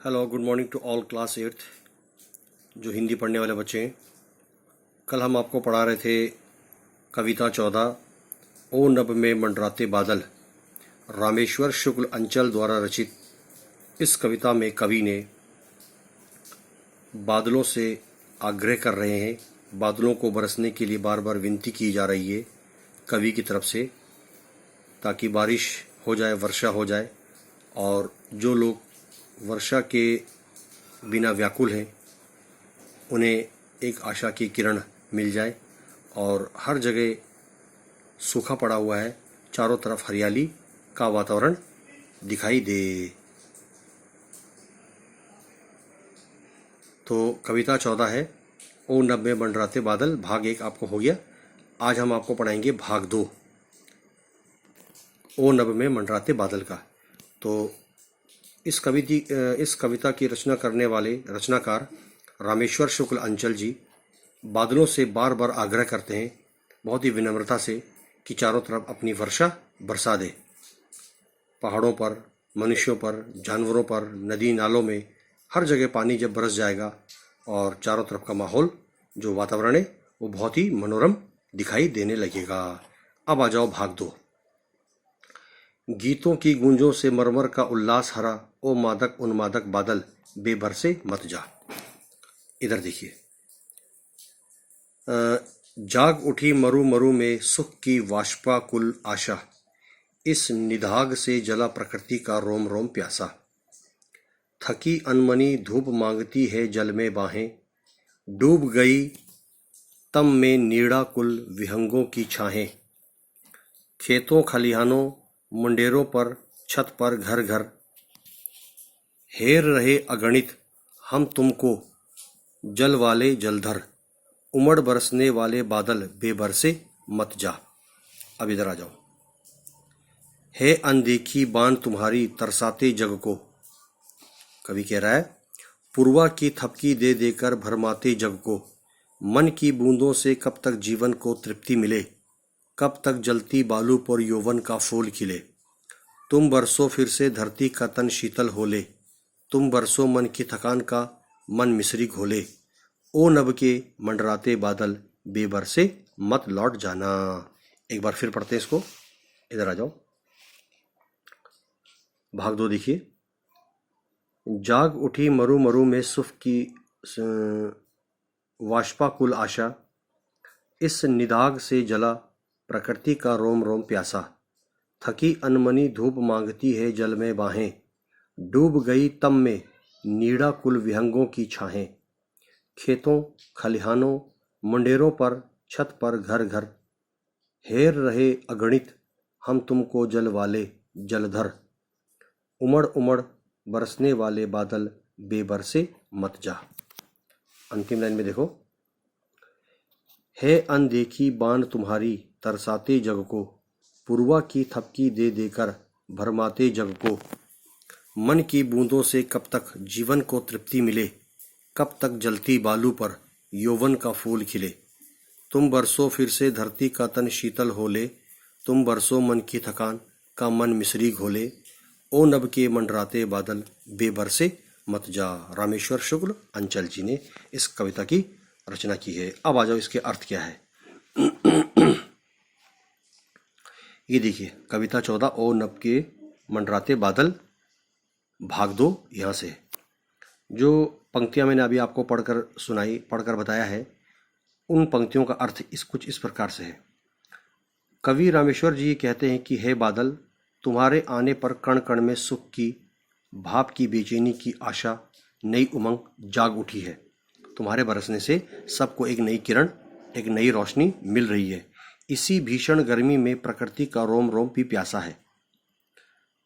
Hello, good morning to all class 8th जो हिंदी पढ़ने वाले बच्चे हैं। कल हम आपको पढ़ा रहे थे कविता 14 ओ नभ में मंडराते बादल, रामेश्वर शुक्ल अंचल द्वारा रचित। इस कविता में कवि ने बादलों से आग्रह कर रहे हैं, बादलों को बरसने के लिए बार बार विनती की जा रही है कवि की तरफ से, ताकि बारिश हो जाए, वर्षा हो जाए। और जो लोग वर्षा के बिना व्याकुल हैं उन्हें एक आशा की किरण मिल जाए और हर जगह सूखा पड़ा हुआ है, चारों तरफ हरियाली का वातावरण दिखाई दे। तो कविता 14 है ओ नभ में मंडराते बादल, भाग 1 आपको हो गया। आज हम आपको पढ़ाएंगे भाग 2 ओ नभ में मंडराते बादल का। तो इस कविता की रचना करने वाले रचनाकार रामेश्वर शुक्ल अंचल जी बादलों से बार बार आग्रह करते हैं, बहुत ही विनम्रता से, कि चारों तरफ अपनी वर्षा बरसा दे। पहाड़ों पर, मनुष्यों पर, जानवरों पर, नदी नालों में, हर जगह पानी जब बरस जाएगा और चारों तरफ का माहौल, जो वातावरण है, वो बहुत ही मनोरम दिखाई देने लगेगा। अब आ जाओ भाग 2। गीतों की गूंजों से मरमर का उल्लास हरा, ओ मादक उन्मादक बादल बेबरसे मत जा। इधर देखिए, जाग उठी मरु मरु में सुख की वाष्पाकुल आशा, इस निधाग से जला प्रकृति का रोम रोम प्यासा। थकी अनमनी धूप मांगती है जल में बाहें, डूब गई तम में नीड़ा कुल विहंगों की छाहें। खेतों खलिहानों मुंडेरों पर, छत पर, घर घर, हेर रहे अगणित हम तुमको जल वाले जलधर, उमड़ बरसने वाले बादल बेबरसे मत जा। अब इधर आ जाओ। है अनदेखी बान तुम्हारी तरसाते जग को, कवि कह रहा है, पूर्वा की थपकी दे देकर भरमाते जग को। मन की बूंदों से कब तक जीवन को तृप्ति मिले, कब तक जलती बालू पर यौवन का फूल खिले। तुम बरसो फिर से धरती का तन शीतल होले, तुम बरसो मन की थकान का मन मिसरी घोले। ओ नभ के मंडराते बादल बेबरसे मत लौट जाना। एक बार फिर पढ़ते हैं इसको। इधर आ जाओ, भाग 2 देखिए। जाग उठी मरु मरु में सुख की वाष्पाकुल आशा, इस निदाग से जला प्रकृति का रोम रोम प्यासा। थकी अनमनी धूप मांगती है जल में बाहें, डूब गई तम में नीड़ा कुल विहंगों की छाहें। खेतों खलिहानों मुंडेरों पर, छत पर, घर घर, हेर रहे अगणित हम तुमको जल वाले जलधर, उमड़ उमड़ बरसने वाले बादल बेबरसे मत जा। अंतिम लाइन में देखो, है अनदेखी बान तुम्हारी तरसाते जग को, पूर्वा की थपकी दे देकर भरमाते जग को। मन की बूंदों से कब तक जीवन को तृप्ति मिले, कब तक जलती बालू पर यौवन का फूल खिले। तुम बरसो फिर से धरती का तन शीतल होले, तुम बरसो मन की थकान का मन मिसरी घोले। ओ नभ के मंडराते बादल बेबरसे मत जा। रामेश्वर शुक्ल अंचल जी ने इस कविता की रचना की है। अब आ जाओ, इसके अर्थ क्या है। ये देखिए, कविता 14 ओ नभ के मंडराते बादल, भाग 2 यहाँ से। जो पंक्तियाँ मैंने अभी आपको पढ़कर बताया है, उन पंक्तियों का अर्थ कुछ इस प्रकार से है। कवि रामेश्वर जी कहते हैं कि हे बादल, तुम्हारे आने पर कण कण में सुख की, भाप की, बेचैनी की आशा, नई उमंग जाग उठी है। तुम्हारे बरसने से सबको एक नई किरण, एक नई रोशनी मिल रही है। इसी भीषण गर्मी में प्रकृति का रोम रोम भी प्यासा है।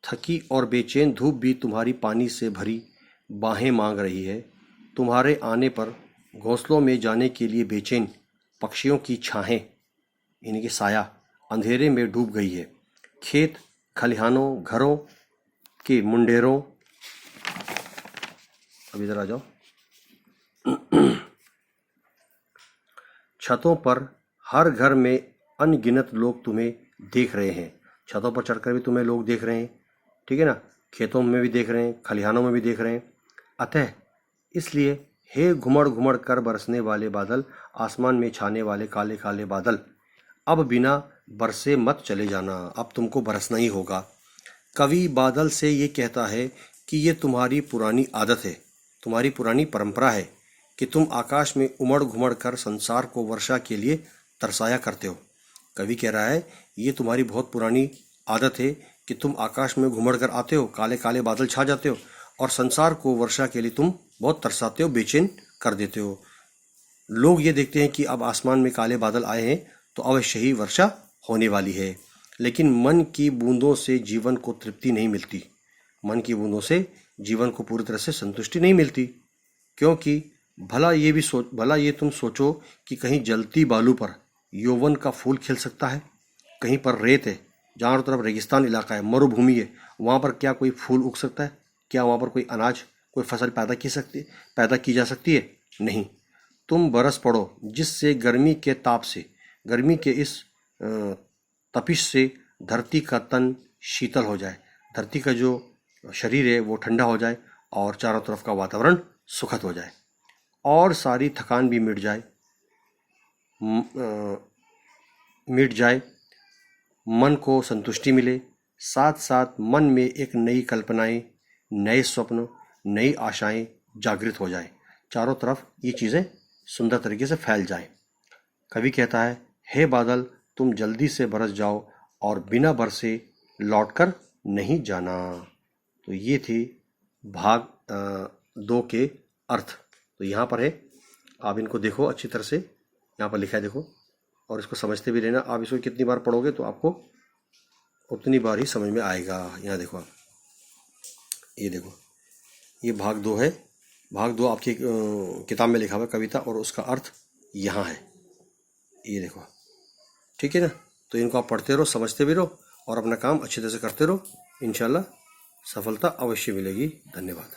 थकी और बेचैन धूप भी तुम्हारी पानी से भरी बाहें मांग रही है। तुम्हारे आने पर घोंसलों में जाने के लिए बेचैन पक्षियों की छाहें, यानी कि साया, अंधेरे में डूब गई है। खेत खलिहानों, घरों के मुंडेरों, अब इधर आ जाओ, छतों पर, हर घर में अनगिनत लोग तुम्हें देख रहे हैं। छतों पर चढ़कर भी तुम्हें लोग देख रहे हैं, ठीक है ना। खेतों में भी देख रहे हैं, खलिहानों में भी देख रहे हैं। अतः इसलिए हे घुमड़ घुमड़ कर बरसने वाले बादल, आसमान में छाने वाले काले काले बादल, अब बिना बरसे मत चले जाना, अब तुमको बरसना ही होगा। कवि बादल से ये कहता है कि ये तुम्हारी पुरानी आदत है, तुम्हारी पुरानी परंपरा है कि तुम आकाश में उमड़ घुमड़ कर संसार को वर्षा के लिए तरसाया करते हो। कवि कह रहा है ये तुम्हारी बहुत पुरानी आदत है कि तुम आकाश में घुमड़ कर आते हो, काले काले बादल छा जाते हो और संसार को वर्षा के लिए तुम बहुत तरसाते हो, बेचैन कर देते हो। लोग ये देखते हैं कि अब आसमान में काले बादल आए हैं तो अवश्य ही वर्षा होने वाली है, लेकिन मन की बूंदों से जीवन को तृप्ति नहीं मिलती, मन की बूंदों से जीवन को पूरी तरह से संतुष्टि नहीं मिलती। क्योंकि भला ये तुम सोचो कि कहीं जलती बालू पर यौवन का फूल खिल सकता है, कहीं पर रेत है, चारों तरफ रेगिस्तान इलाका है, मरुभूमि है, वहाँ पर क्या कोई फूल उग सकता है? क्या वहाँ पर कोई अनाज, कोई फसल पैदा की जा सकती है? नहीं। तुम बरस पड़ो जिससे गर्मी के ताप से, गर्मी के इस तपिश से धरती का तन शीतल हो जाए, धरती का जो शरीर है वो ठंडा हो जाए और चारों तरफ का वातावरण सुखद हो जाए और सारी थकान भी मिट जाए, मन को संतुष्टि मिले, साथ साथ मन में एक नई कल्पनाएं, नए स्वप्न, नई आशाएं जागृत हो जाए, चारों तरफ ये चीज़ें सुंदर तरीके से फैल जाए। कवि कहता है हे बादल, तुम जल्दी से बरस जाओ और बिना बरसे लौटकर नहीं जाना। तो ये थी भाग 2 के अर्थ। तो यहाँ पर है, आप इनको देखो अच्छी तरह से, यहाँ पर लिखा है देखो, और इसको समझते भी रहना। आप इसको कितनी बार पढ़ोगे तो आपको उतनी बार ही समझ में आएगा। यहाँ देखो आप, ये देखो, ये भाग 2 है। भाग 2 आपकी किताब में लिखा हुआ है कविता, और उसका अर्थ यहाँ है, ये देखो, ठीक है ना। तो इनको आप पढ़ते रहो, समझते भी रहो और अपना काम अच्छी तरह से करते रहो, इंशाल्लाह सफलता अवश्य मिलेगी। धन्यवाद।